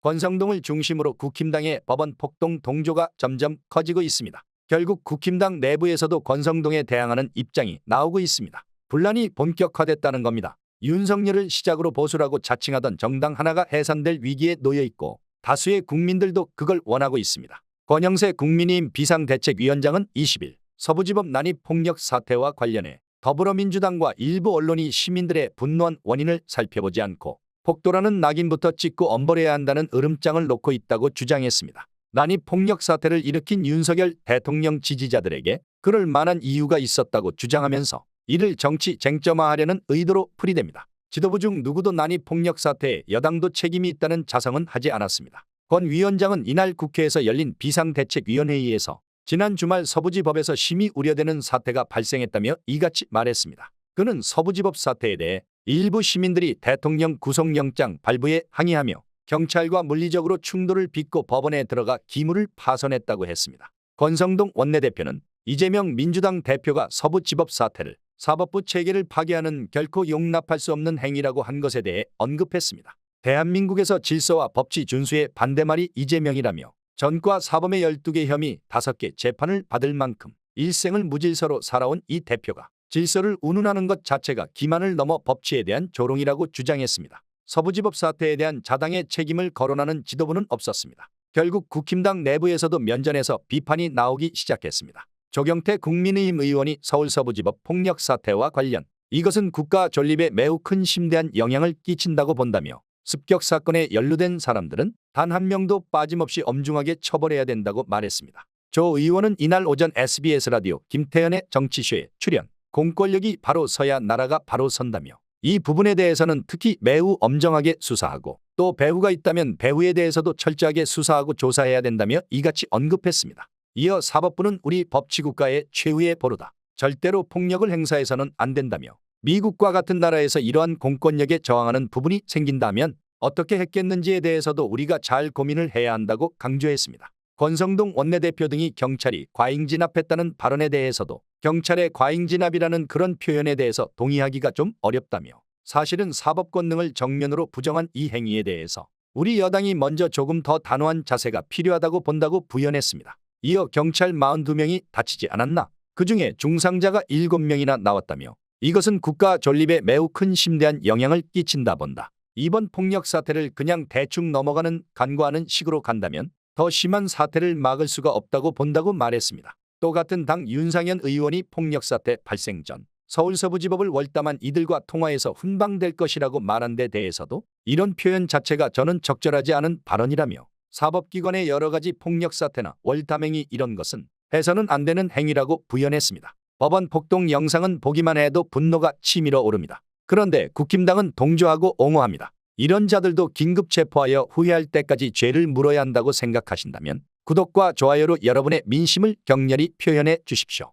권성동을 중심으로 국힘당의 법원 폭동 동조가 점점 커지고 있습니다. 결국 국힘당 내부에서도 권성동에 대항하는 입장이 나오고 있습니다. 분란이 본격화됐다는 겁니다. 윤석열을 시작으로 보수라고 자칭하던 정당 하나가 해산될 위기에 놓여 있고 다수의 국민들도 그걸 원하고 있습니다. 권영세 국민의힘 비상대책위원장은 20일 서부지법 난입폭력 사태와 관련해 더불어민주당과 일부 언론이 시민들의 분노한 원인을 살펴보지 않고 폭도라는 낙인부터 찍고 엄벌해야 한다는 으름장을 놓고 있다고 주장했습니다. 난입폭력 사태를 일으킨 윤석열 대통령 지지자들에게 그럴 만한 이유가 있었다고 주장하면서 이를 정치 쟁점화하려는 의도로 풀이됩니다. 지도부 중 누구도 난입폭력 사태에 여당도 책임이 있다는 자성은 하지 않았습니다. 권 위원장은 이날 국회에서 열린 비상대책위원회의에서 지난 주말 서부지법에서 심히 우려되는 사태가 발생했다며 이같이 말했습니다. 그는 서부지법 사태에 대해 일부 시민들이 대통령 구속영장 발부에 항의하며 경찰과 물리적으로 충돌을 빚고 법원에 들어가 기물을 파손했다고 했습니다. 권성동 원내대표는 이재명 민주당 대표가 서부지법 사태를 사법부 체계를 파괴하는 결코 용납할 수 없는 행위라고 한 것에 대해 언급했습니다. 대한민국에서 질서와 법치 준수의 반대말이 이재명이라며 전과 사범의 12개 혐의 5개 재판을 받을 만큼 일생을 무질서로 살아온 이 대표가 질서를 운운하는 것 자체가 기만을 넘어 법치에 대한 조롱이라고 주장했습니다. 서부지법 사태에 대한 자당의 책임을 거론하는 지도부는 없었습니다. 결국 국힘당 내부에서도 면전에서 비판이 나오기 시작했습니다. 조경태 국민의힘 의원이 서울 서부지법 폭력 사태와 관련 이것은 국가 존립에 매우 큰 심대한 영향을 끼친다고 본다며 습격 사건에 연루된 사람들은 단 한 명도 빠짐없이 엄중하게 처벌해야 된다고 말했습니다. 조 의원은 이날 오전 SBS 라디오 김태현의 정치쇼에 출연, 공권력이 바로 서야 나라가 바로 선다며 이 부분에 대해서는 특히 매우 엄정하게 수사하고 또 배후가 있다면 배후에 대해서도 철저하게 수사하고 조사해야 된다며 이같이 언급했습니다. 이어 사법부는 우리 법치국가의 최후의 보루다. 절대로 폭력을 행사해서는 안 된다며 미국과 같은 나라에서 이러한 공권력에 저항하는 부분이 생긴다면 어떻게 했겠는지에 대해서도 우리가 잘 고민을 해야 한다고 강조했습니다. 권성동 원내대표 등이 경찰이 과잉진압했다는 발언에 대해서도 경찰의 과잉진압이라는 그런 표현에 대해서 동의하기가 좀 어렵다며 사실은 사법 권능을 정면으로 부정한 이 행위에 대해서 우리 여당이 먼저 조금 더 단호한 자세가 필요하다고 본다고 부연했습니다. 이어 경찰 42명이 다치지 않았나? 그중에 중상자가 7명이나 나왔다며 이것은 국가 존립에 매우 큰 심대한 영향을 끼친다 본다. 이번 폭력 사태를 그냥 대충 넘어가는 간과하는 식으로 간다면 더 심한 사태를 막을 수가 없다고 본다고 말했습니다. 또 같은 당 윤상현 의원이 폭력 사태 발생 전 서울 서부지법을 월담한 이들과 통화해서 훈방될 것이라고 말한 데 대해서도 이런 표현 자체가 저는 적절하지 않은 발언이라며 사법기관의 여러 가지 폭력 사태나 월담행위 이런 것은 해서는 안 되는 행위라고 부연했습니다. 법원 폭동 영상은 보기만 해도 분노가 치밀어 오릅니다. 그런데 국힘당은 동조하고 옹호합니다. 이런 자들도 긴급 체포하여 후회할 때까지 죄를 물어야 한다고 생각하신다면 구독과 좋아요로 여러분의 민심을 격렬히 표현해 주십시오.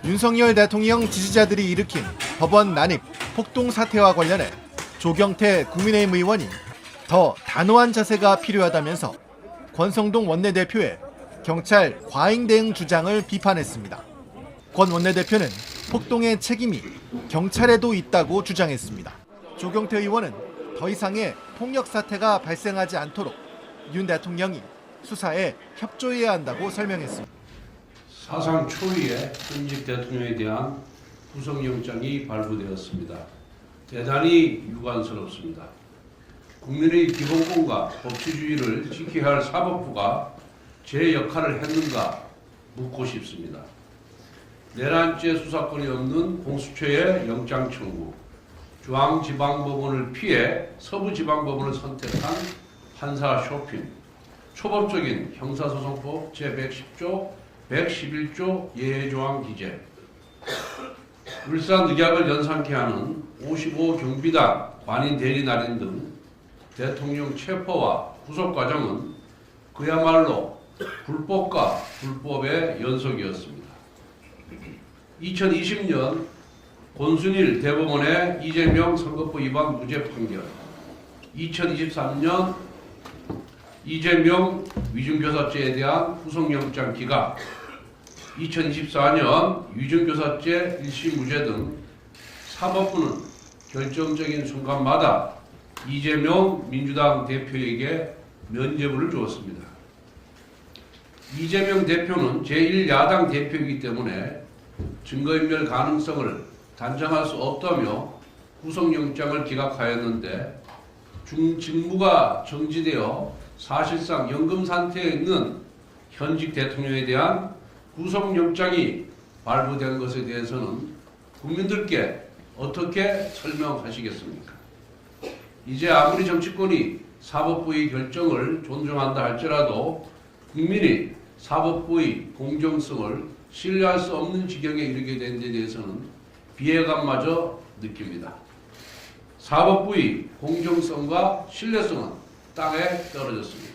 윤석열 대통령 지지자들이 일으킨 법원 난입 폭동 사태와 관련해 조경태 국민의힘 의원이 더 단호한 자세가 필요하다면서 권성동 원내대표의 경찰 과잉 대응 주장을 비판했습니다. 권 원내대표는 폭동의 책임이 경찰에도 있다고 주장했습니다. 조경태 의원은 더 이상의 폭력 사태가 발생하지 않도록 윤 대통령이 수사에 협조해야 한다고 설명했습니다. 사상 초유의 현직 대통령에 대한 구속영장이 발부되었습니다. 대단히 유감스럽습니다. 국민의 기본권과 법치주의를 지켜야 할 사법부가 제 역할을 했는가 묻고 싶습니다. 내란죄 수사권이 없는 공수처의 영장 청구, 중앙지방법원을 피해 서부지방법원을 선택한 판사 쇼핑, 초법적인 형사소송법 제110조, 111조 예외조항 기재, 울산의약을 연상케 하는 55 경비단 관인 대리 날인 등 대통령 체포와 구속 과정은 그야말로 불법과 불법의 연속이었습니다. 2020년 권순일 대법원의 이재명 선거법 위반 무죄 판결, 2023년 이재명 위중교사죄에 대한 구속영장 기각, 2024년 위중교사죄 1심 무죄 등 사법부는 결정적인 순간마다 이재명 민주당 대표에게 면죄부를 주었습니다. 이재명 대표는 제1야당 대표이기 때문에 증거인멸 가능성을 단정할 수 없다며 구속영장을 기각하였는데 직무가 정지되어 사실상 연금 상태에 있는 현직 대통령에 대한 구속영장이 발부된 것에 대해서는 국민들께 어떻게 설명하시겠습니까? 이제 아무리 정치권이 사법부의 결정을 존중한다 할지라도 국민이 사법부의 공정성을 신뢰할 수 없는 지경에 이르게 된 데 대해서는 비애감마저 느낍니다. 사법부의 공정성과 신뢰성은 땅에 떨어졌습니다.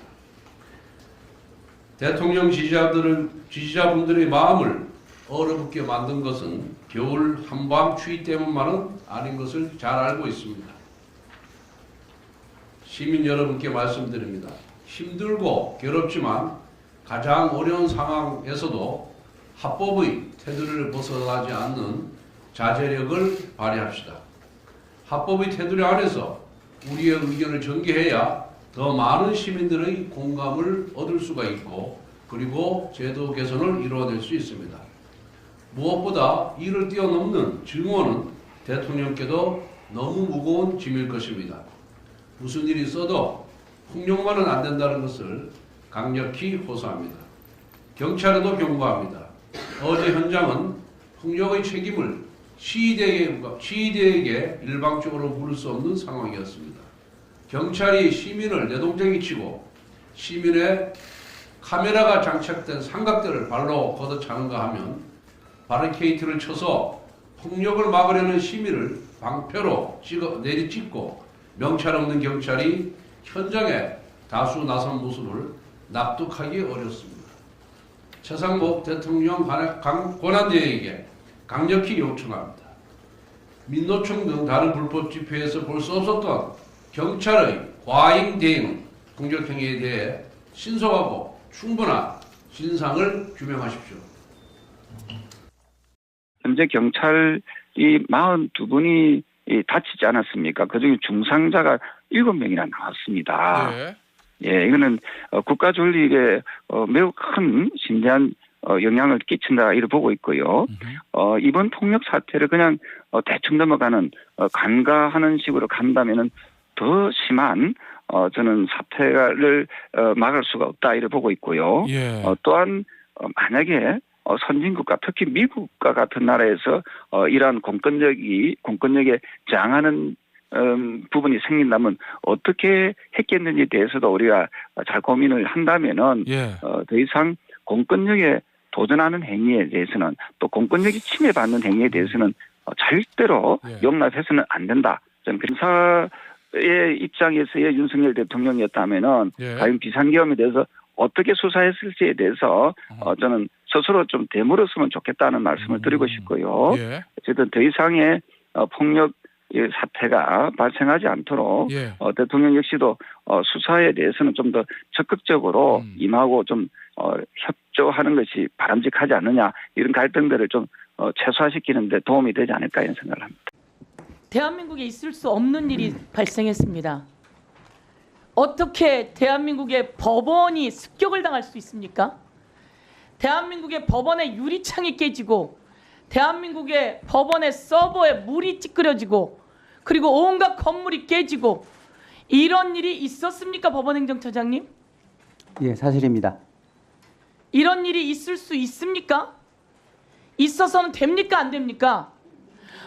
대통령 지지자분들의 마음을 얼어붙게 만든 것은 겨울 한밤 추위 때문만은 아닌 것을 잘 알고 있습니다. 시민 여러분께 말씀드립니다. 힘들고 괴롭지만 가장 어려운 상황에서도 합법의 테두리를 벗어나지 않는 자제력을 발휘합시다. 합법의 테두리 안에서 우리의 의견을 전개해야 더 많은 시민들의 공감을 얻을 수가 있고 그리고 제도 개선을 이루어낼 수 있습니다. 무엇보다 이를 뛰어넘는 증오는 대통령께도 너무 무거운 짐일 것입니다. 무슨 일이 있어도 폭력만은 안 된다는 것을 강력히 호소합니다. 경찰에도 경고합니다. 어제 현장은 폭력의 책임을 시위대에게 일방적으로 물을 수 없는 상황이었습니다. 경찰이 시민을 내동댕이 치고 시민의 카메라가 장착된 삼각대를 발로 걷어차는가 하면 바리케이트를 쳐서 폭력을 막으려는 시민을 방패로 내리찍고 명찰 없는 경찰이 현장에 다수 나선 모습을 납득하기 어렵습니다. 최상목 대통령 권한대행에게 강력히 요청합니다. 민노총 등 다른 불법 집회에서 볼 수 없었던 경찰의 과잉 대응, 공격 행위에 대해 신속하고 충분한 진상을 규명하십시오. 현재 경찰이 42분이 다치지 않았습니까? 그중에 중상자가 7명이나 나왔습니다. 네. 예, 이거는 국가 존립에 매우 큰 심대한 영향을 끼친다 이렇게 보고 있고요. 이번 폭력 사태를 그냥 대충 넘어가는 간과하는 식으로 간다면은 더 심한 저는 사태를 막을 수가 없다 이렇게 보고 있고요. 예. 또한 만약에 선진국가 특히 미국과 같은 나라에서 이러한 공권력에 저항하는 부분이 생긴다면 어떻게 했겠는지에 대해서도 우리가 잘 고민을 한다면은 예. 더 이상 공권력에 도전하는 행위에 대해서는 또 공권력이 침해받는 행위에 대해서는 절대로 예. 용납해서는 안 된다. 저는 검사의 입장에서의 윤석열 대통령이었다면은 예. 과연 비상계엄에 대해서 어떻게 수사했을지에 대해서 저는 스스로 좀 되물었으면 좋겠다는 말씀을 드리고 싶고요. 예. 어쨌든 더 이상의 폭력 사태가 발생하지 않도록 예. 대통령 역시도 수사에 대해서는 좀 더 적극적으로 임하고 좀 협조하는 것이 바람직하지 않느냐 이런 갈등들을 좀 최소화시키는 데 도움이 되지 않을까 이런 생각을 합니다. 대한민국에 있을 수 없는 일이 발생했습니다. 어떻게 대한민국의 법원이 습격을 당할 수 있습니까? 대한민국의 법원의 유리창이 깨지고 대한민국의 법원의 서버에 물이 찌그러지고 그리고 온갖 건물이 깨지고 이런 일이 있었습니까? 법원행정처장님? 예, 사실입니다. 이런 일이 있을 수 있습니까? 있어서는 됩니까? 안 됩니까?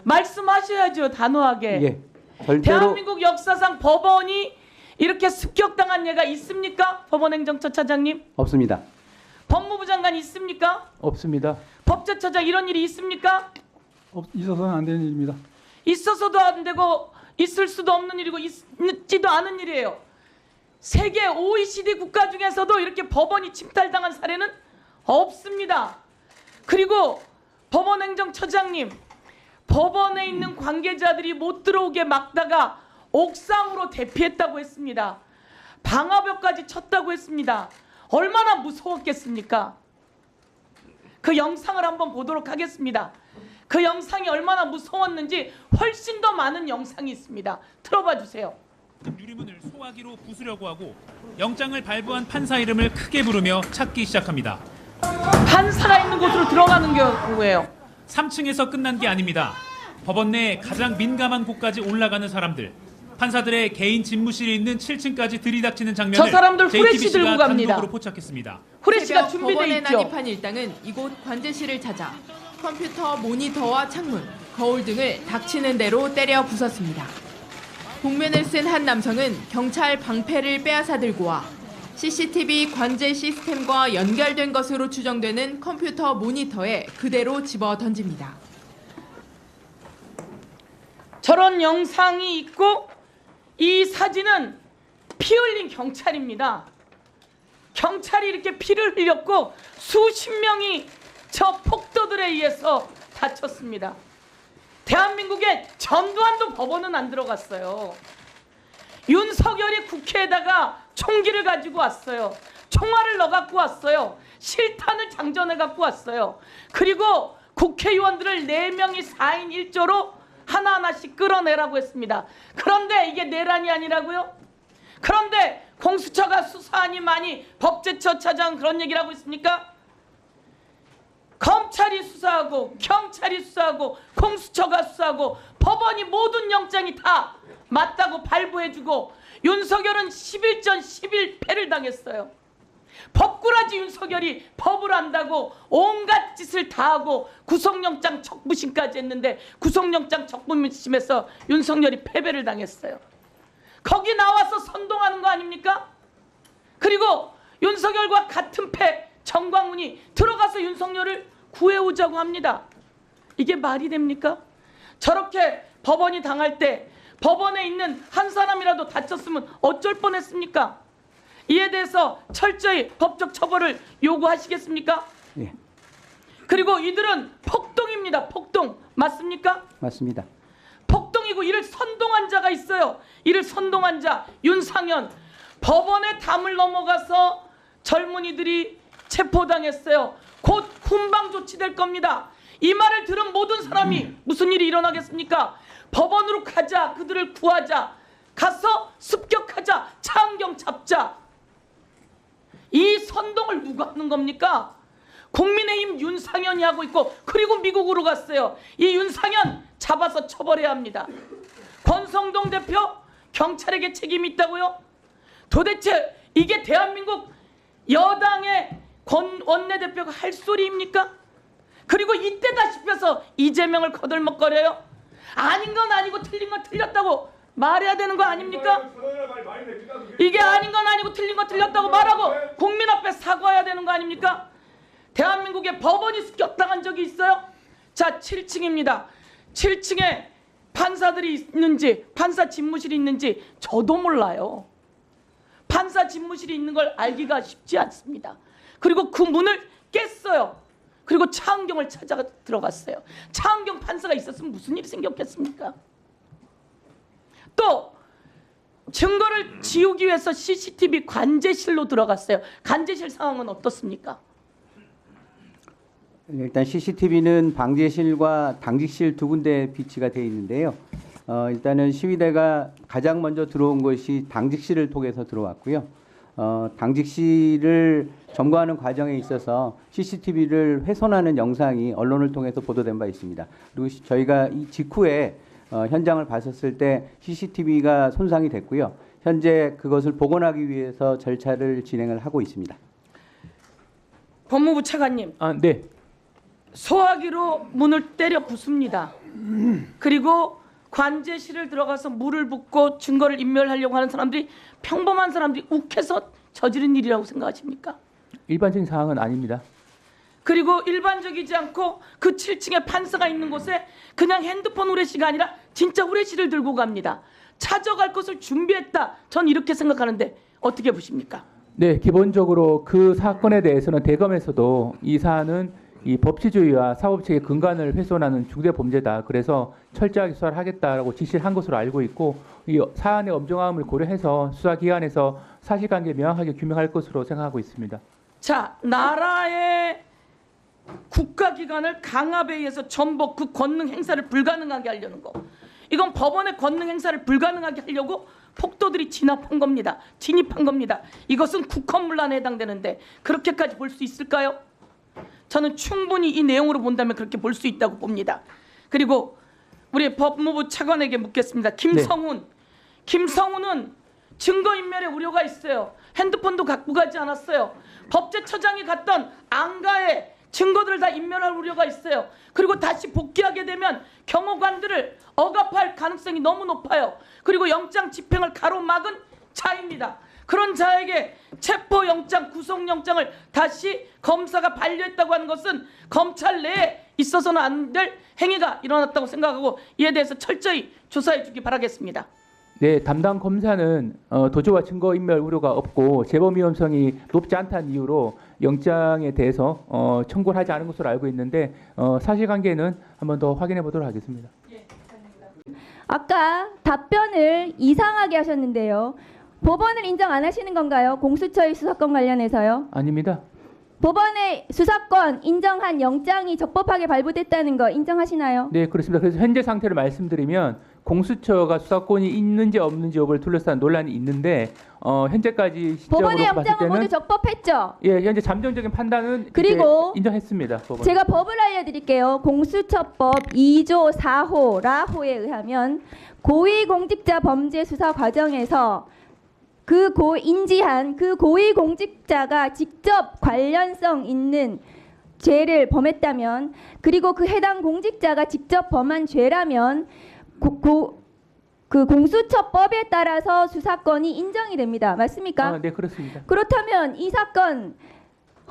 말씀하셔야죠, 단호하게. 예, 절대로 대한민국 역사상 법원이 이렇게 습격당한 예가 있습니까? 법원행정처 차장님? 없습니다. 법무부 장관 있습니까? 없습니다. 법제처장 이런 일이 있습니까? 있어서는 안 되는 일입니다. 있어서도 안 되고 있을 수도 없는 일이고 있지도 않은 일이에요. 세계 OECD 국가 중에서도 이렇게 법원이 침탈당한 사례는 없습니다. 그리고 법원행정처장님, 법원에 있는 관계자들이 못 들어오게 막다가 옥상으로 대피했다고 했습니다. 방화벽까지 쳤다고 했습니다. 얼마나 무서웠겠습니까? 그 영상을 한번 보도록 하겠습니다. 그 영상이 얼마나 무서웠는지 훨씬 더 많은 영상이 있습니다. 틀어봐 주세요. 유리문을 소화기로 부수려고 하고 영장을 발부한 판사 이름을 크게 부르며 찾기 시작합니다. 판사가 있는 곳으로 들어가는 경우예요. 3층에서 끝난 게 아닙니다. 법원 내 가장 민감한 곳까지 올라가는 사람들. 판사들의 개인 집무실이 있는 7층까지 들이닥치는 장면을 저 사람들 후레쉬 들고 JTBC가 갑니다. 단독으로 포착했습니다. 후레쉬가 새벽 준비돼 법원에 있죠. 난입한 일당은 이곳 관제실을 찾아 컴퓨터 모니터와 창문, 거울 등을 닥치는 대로 때려 부쉈습니다. 복면을 쓴 한 남성은 경찰 방패를 빼앗아 들고 와 CCTV 관제 시스템과 연결된 것으로 추정되는 컴퓨터 모니터에 그대로 집어 던집니다. 저런 영상이 있고 이 사진은 피 흘린 경찰입니다. 경찰이 이렇게 피를 흘렸고 수십 명이 저 폭도들에 의해서 다쳤습니다. 대한민국의 전두환도 법원은 안 들어갔어요. 윤석열이 국회에다가 총기를 가지고 왔어요. 총알을 넣어 갖고 왔어요. 실탄을 장전해 갖고 왔어요. 그리고 국회의원들을 4명이 4인 1조로 하나하나씩 끌어내라고 했습니다. 그런데 이게 내란이 아니라고요? 그런데 공수처가 수사하니 많이 법제처 차장 그런 얘기를 하고 있습니까? 검찰이 수사하고 경찰이 수사하고 공수처가 수사하고 법원이 모든 영장이 다 맞다고 발부해주고 윤석열은 11전 11패를 당했어요. 법꾸라지 윤석열이 법을 안다고 온갖 짓을 다 하고 구속영장 적부심까지 했는데 구속영장 적부심에서 윤석열이 패배를 당했어요. 거기 나와서 선동하는 거 아닙니까? 그리고 윤석열과 같은 패 정광훈이 들어가서 윤석열을 구해오자고 합니다. 이게 말이 됩니까? 저렇게 법원이 당할 때 법원에 있는 한 사람이라도 다쳤으면 어쩔 뻔했습니까? 이에 대해서 철저히 법적 처벌을 요구하시겠습니까? 예, 그리고 이들은 폭동입니다. 폭동. 맞습니까? 맞습니다. 폭동이고 이를 선동한 자가 있어요. 이를 선동한 자 윤상현. 법원의 담을 넘어가서 젊은이들이 체포당했어요. 곧 훈방 조치될 겁니다. 이 말을 들은 모든 사람이 무슨 일이 일어나겠습니까? 법원으로 가자. 그들을 구하자. 가서 습격하자. 차은경 잡자. 이 선동을 누가 하는 겁니까? 국민의힘 윤상현이 하고 있고 그리고 미국으로 갔어요. 이 윤상현 잡아서 처벌해야 합니다. 권성동 대표 경찰에게 책임이 있다고요? 도대체 이게 대한민국 여당의 원내대표가 할 소리입니까? 그리고 이때다 싶어서 이재명을 거들먹거려요? 아닌 건 아니고 틀린 건 틀렸다고 말해야 되는 거 아닙니까? 이게 아닌 건 아니고 틀린 건 틀렸다고 말하고 국민 앞에 사과해야 되는 거 아닙니까? 대한민국에 법원이 습격당한 적이 있어요? 자, 7층입니다. 7층에 판사들이 있는지 판사 집무실이 있는지 저도 몰라요. 판사 집무실이 있는 걸 알기가 쉽지 않습니다. 그리고 그 문을 깼어요. 그리고 차은경을 찾아 들어갔어요. 차은경 판사가 있었으면 무슨 일이 생겼겠습니까? 또 증거를 지우기 위해서 CCTV 관제실로 들어갔어요. 관제실 상황은 어떻습니까? 일단 CCTV는 방제실과 당직실 두 군데 비치가 되어 있는데요. 일단은 시위대가 가장 먼저 들어온 것이 당직실을 통해서 들어왔고요. 당직실을 점거하는 과정에 있어서 CCTV를 훼손하는 영상이 언론을 통해서 보도된 바 있습니다. 그리고 저희가 이 직후에 현장을 봤었을 때 CCTV가 손상이 됐고요. 현재 그것을 복원하기 위해서 절차를 진행을 하고 있습니다. 법무부 차관님. 네. 소화기로 문을 때려 부숩니다. 그리고 관제실을 들어가서 물을 붓고 증거를 인멸하려고 하는 사람들이 평범한 사람들이 욱해서 저지른 일이라고 생각하십니까? 일반적인 상황은 아닙니다. 그리고 일반적이지 않고 그 7층에 판사가 있는 곳에 그냥 핸드폰 후레쉬가 아니라 진짜 후레쉬를 들고 갑니다. 찾아갈 것을 준비했다. 전 이렇게 생각하는데 어떻게 보십니까? 네, 기본적으로 그 사건에 대해서는 대검에서도 이 사안은 이 법치주의와 사법체계 근간을 훼손하는 중대 범죄다. 그래서 철저하게 수사를 하겠다라고 지시를 한 것으로 알고 있고 이 사안의 엄중함을 고려해서 수사기관에서 사실관계 명확하게 규명할 것으로 생각하고 있습니다. 자, 나라의 국가기관을 강압에 의해서 전복 그 권능 행사를 불가능하게 하려는 거. 이건 법원의 권능 행사를 불가능하게 하려고 폭도들이 진입한 겁니다. 이것은 국헌문란에 해당되는데 그렇게까지 볼 수 있을까요? 저는 충분히 이 내용으로 본다면 그렇게 볼 수 있다고 봅니다. 그리고 우리 법무부 차관에게 묻겠습니다. 김성훈은 증거인멸의 우려가 있어요. 핸드폰도 갖고 가지 않았어요. 법제처장이 갔던 안가에 증거들을 다 인멸할 우려가 있어요. 그리고 다시 복귀하게 되면 경호관들을 억압할 가능성이 너무 높아요. 그리고 영장 집행을 가로막은 자입니다. 그런 자에게 체포영장, 구속영장을 다시 검사가 반려했다고 하는 것은 검찰 내에 있어서는 안 될 행위가 일어났다고 생각하고 이에 대해서 철저히 조사해 주기 바라겠습니다. 네, 담당 검사는 도주와 증거인멸 우려가 없고 재범 위험성이 높지 않다는 이유로 영장에 대해서 청구를 하지 않은 것으로 알고 있는데 사실관계는 한번 더 확인해 보도록 하겠습니다. 아까 답변을 이상하게 하셨는데요. 법원을 인정 안 하시는 건가요? 공수처의 수사권 관련해서요? 아닙니다. 법원의 수사권 인정한 영장이 적법하게 발부됐다는 거 인정하시나요? 네, 그렇습니다. 그래서 현재 상태를 말씀드리면 공수처가 수사권이 있는지 없는지 여부를 둘러싼 논란이 있는데 현재까지 시점으로 법원의 봤을 영장은 때는 모두 적법했죠? 예, 현재 잠정적인 판단은 그리고 이제 인정했습니다. 법원. 제가 법을 알려드릴게요. 공수처법 2조 4호 라호에 의하면 고위공직자 범죄 수사 과정에서 인지한 그 고위공직자가 직접 관련성 있는 죄를 범했다면, 그리고 그 해당 공직자가 직접 범한 죄라면 그 공수처법에 따라서 수사권이 인정이 됩니다. 맞습니까? 네, 그렇습니다. 그렇다면 이 사건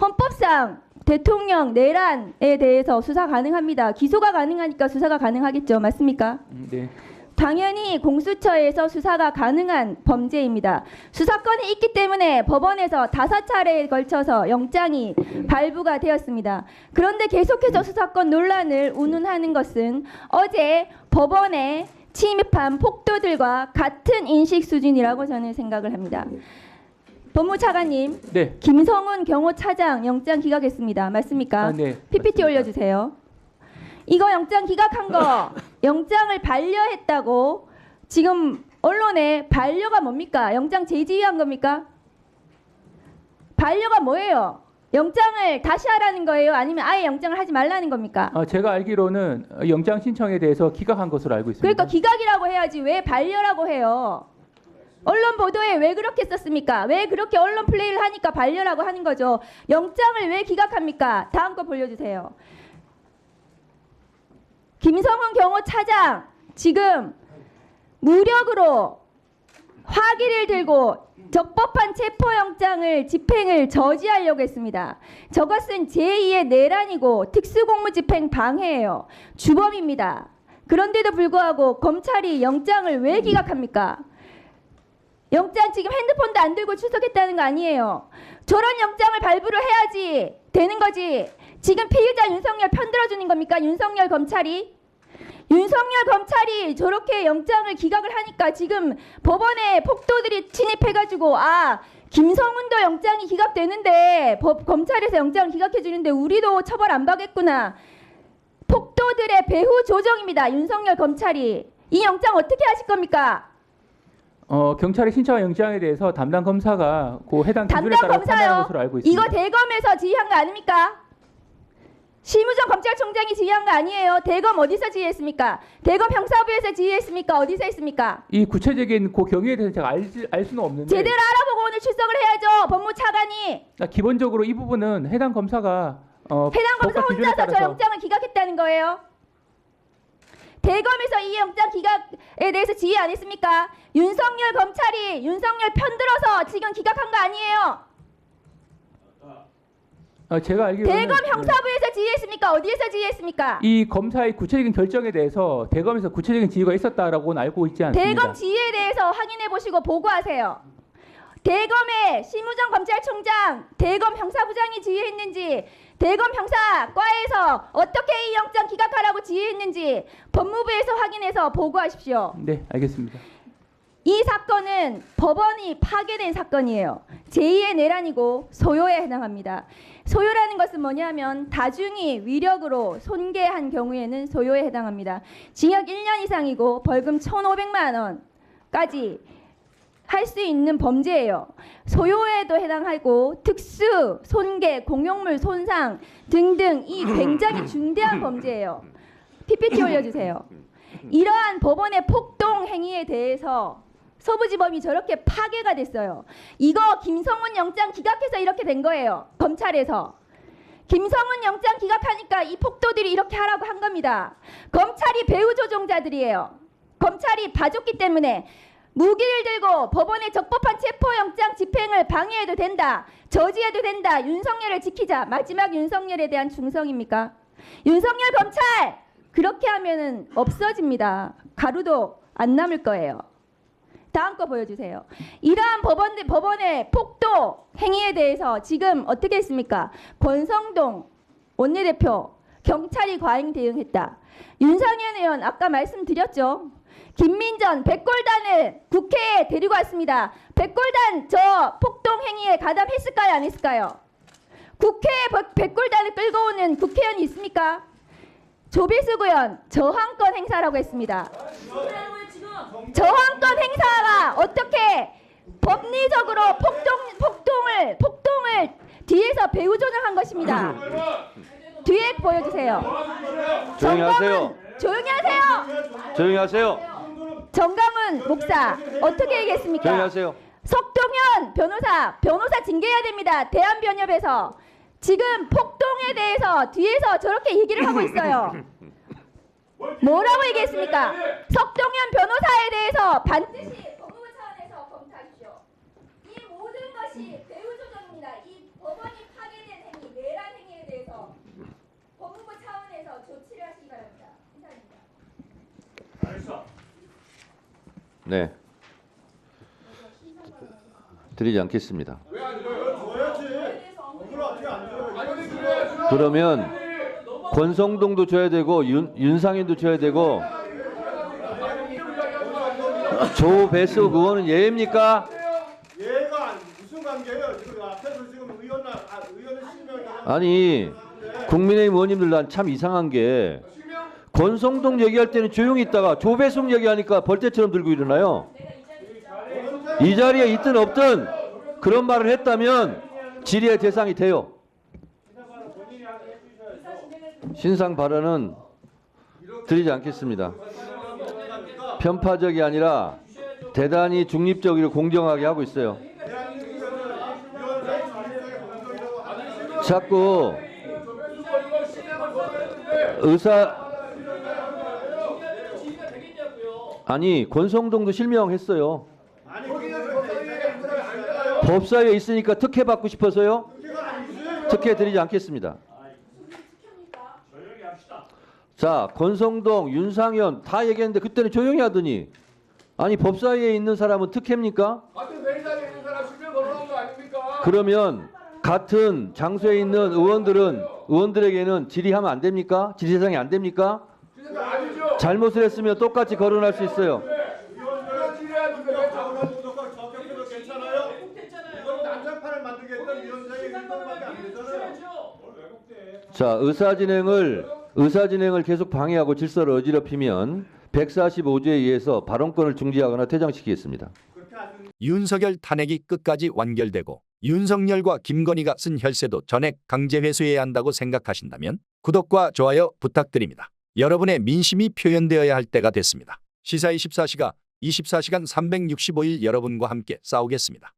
헌법상 대통령 내란에 대해서 수사 가능합니다. 기소가 가능하니까 수사가 가능하겠죠. 맞습니까? 네. 당연히 공수처에서 수사가 가능한 범죄입니다. 수사권이 있기 때문에 법원에서 5차례에 걸쳐서 영장이 발부가 되었습니다. 그런데 계속해서 수사권 논란을 운운하는 것은 어제 법원에 침입한 폭도들과 같은 인식 수준이라고 저는 생각을 합니다. 법무차관님, 네. 김성훈 경호차장 영장 기각했습니다. 맞습니까? 네. PPT 올려주세요. 이거 영장 기각한 거 영장을 반려했다고 지금 언론에 반려가 뭡니까? 영장 재지휘한 겁니까? 반려가 뭐예요? 영장을 다시 하라는 거예요? 아니면 아예 영장을 하지 말라는 겁니까? 제가 알기로는 영장 신청에 대해서 기각한 것으로 알고 있습니다. 그러니까 기각이라고 해야지 왜 반려라고 해요? 언론 보도에 왜 그렇게 썼습니까? 왜 그렇게 언론 플레이를 하니까 반려라고 하는 거죠? 영장을 왜 기각합니까? 다음 거 보여주세요. 김성훈 경호차장 지금 무력으로 화기를 들고 적법한 체포영장을 집행을 저지하려고 했습니다. 저것은 제2의 내란이고 특수공무집행 방해예요. 주범입니다. 그런데도 불구하고 검찰이 영장을 왜 기각합니까? 영장 지금 핸드폰도 안 들고 출석했다는 거 아니에요. 저런 영장을 발부를 해야지 되는 거지. 지금 피의자 윤석열 편들어주는 겁니까? 윤석열 검찰이 저렇게 영장을 기각을 하니까 지금 법원에 폭도들이 침입해가지고 김성훈도 영장이 기각되는데 검찰에서 영장을 기각해주는데 우리도 처벌 안 받겠구나. 폭도들의 배후 조정입니다. 윤석열 검찰이. 이 영장 어떻게 하실 겁니까? 경찰의 신청한 영장에 대해서 담당 검사가 그 해당 기준에 따라 판단한 것으로 알고 있습니다. 이거 대검에서 지휘한 거 아닙니까? 심우정 검찰총장이 지휘한 거 아니에요. 대검 어디서 지휘했습니까? 대검 형사부에서 지휘했습니까? 어디서 했습니까? 이 구체적인 그 경위에 대해서 제가 알 수는 없는데 제대로 알아보고 오늘 출석을 해야죠. 법무차관이. 기본적으로 이 부분은 해당 검사가 해당 검사 혼자서 저 영장을 기각했다는 거예요. 대검에서 이 영장 기각에 대해서 지휘 안 했습니까? 윤석열 검찰이 윤석열 편들어서 지금 기각한 거 아니에요. 제가 알기로는 대검 형사부에서 지휘했습니까? 어디에서 지휘했습니까? 이 검사의 구체적인 결정에 대해서 대검에서 구체적인 지휘가 있었다라고는 알고 있지 않습니다. 대검 지휘에 대해서 확인해 보시고 보고하세요. 대검의 심우정 검찰총장, 대검 형사부장이 지휘했는지, 대검 형사과에서 어떻게 이 영장 기각하라고 지휘했는지 법무부에서 확인해서 보고하십시오. 네, 알겠습니다. 이 사건은 법원이 파괴된 사건이에요. 제2의 내란이고 소요에 해당합니다. 소요라는 것은 뭐냐면 다중이 위력으로 손괴한 경우에는 소요에 해당합니다. 징역 1년 이상이고 벌금 1,500만 원까지 할 수 있는 범죄예요. 소요에도 해당하고 특수, 손괴, 공용물 손상 등등 이 굉장히 중대한 범죄예요. PPT 올려주세요. 이러한 법원의 폭동 행위에 대해서 서부지법이 저렇게 파괴가 됐어요. 이거 김성훈 영장 기각해서 이렇게 된 거예요. 검찰에서. 김성훈 영장 기각하니까 이 폭도들이 이렇게 하라고 한 겁니다. 검찰이 배후 조종자들이에요. 검찰이 봐줬기 때문에 무기를 들고 법원의 적법한 체포영장 집행을 방해해도 된다. 저지해도 된다. 윤석열을 지키자. 마지막 윤석열에 대한 충성입니까? 윤석열 검찰! 그렇게 하면은 없어집니다. 가루도 안 남을 거예요. 다음 거 보여주세요. 이러한 법원의 폭도 행위에 대해서 지금 어떻게 했습니까? 권성동 원내대표 경찰이 과잉 대응했다. 윤상현 의원 아까 말씀드렸죠. 김민전 백골단을 국회에 데리고 왔습니다. 백골단 저 폭동 행위에 가담했을까요? 안 했을까요? 국회에 백골단을 끌고 오는 국회의원이 있습니까? 조비수 의원 저항권 행사라고 했습니다. 저항권 행사가 어떻게 법리적으로 폭동을 뒤에서 배후 조정한 것입니다. 뒤에 보여주세요. 조용히 하세요. 조용히 하세요. 조용히 하세요. 정강훈 목사 어떻게 얘기했습니까? 조용히 하세요. 석동현 변호사 징계해야 됩니다. 대한변협에서 지금 폭동에 대해서 뒤에서 저렇게 얘기를 하고 있어요. 뭐라고 얘기했습니까? 석동현 변호사에 대해서 반드시 법무부 차원에서 검토하십시오. 이 모든 것이 배후 조정입니다. 이 법원이 파괴된 행위, 내란 행위에 대해서 법무부 차원에서 조치를 하시기 바랍니다. 감사합니다. 네. 드리지 않겠습니다. 그러면 권성동도 줘야 되고 윤상현도 줘야 되고 조배수 의원은 예입니까? 얘가 무슨 관계예요? 지금 앞에서 지금 의원을 아니 국민의힘 의원님들 난 참 이상한 게 권성동 얘기할 때는 조용히 있다가 조배수 얘기하니까 벌떼처럼 들고 일어나요. 이 자리에 있든 없든 그런 말을 했다면 질의의 대상이 돼요. 신상 발언은 드리지 않겠습니다. 편파적이 아니라 대단히 중립적이고 공정하게 하고 있어요. 자꾸 아니 권성동도 실명했어요. 법사위에 있으니까 특혜 받고 싶어서요. 특혜 드리지 않겠습니다. 자, 권성동, 윤상현 다 얘기했는데 그때는 조용히 하더니 아니 법사위에 있는 사람은 특혜입니까? 그러면 같은 장소에 있는 의원들에게는 질의하면 안 됩니까? 질의 대상이 안 됩니까? 잘못을 했으면 똑같이 거론할 수 있어요. 자, 의사진행을 계속 방해하고 질서를 어지럽히면 145조에 의해서 발언권을 중지하거나 퇴장시키겠습니다. 윤석열 탄핵이 끝까지 완결되고 윤석열과 김건희가 쓴 혈세도 전액 강제 회수해야 한다고 생각하신다면 구독과 좋아요 부탁드립니다. 여러분의 민심이 표현되어야 할 때가 됐습니다. 시사 24시가 24시간 365일 여러분과 함께 싸우겠습니다.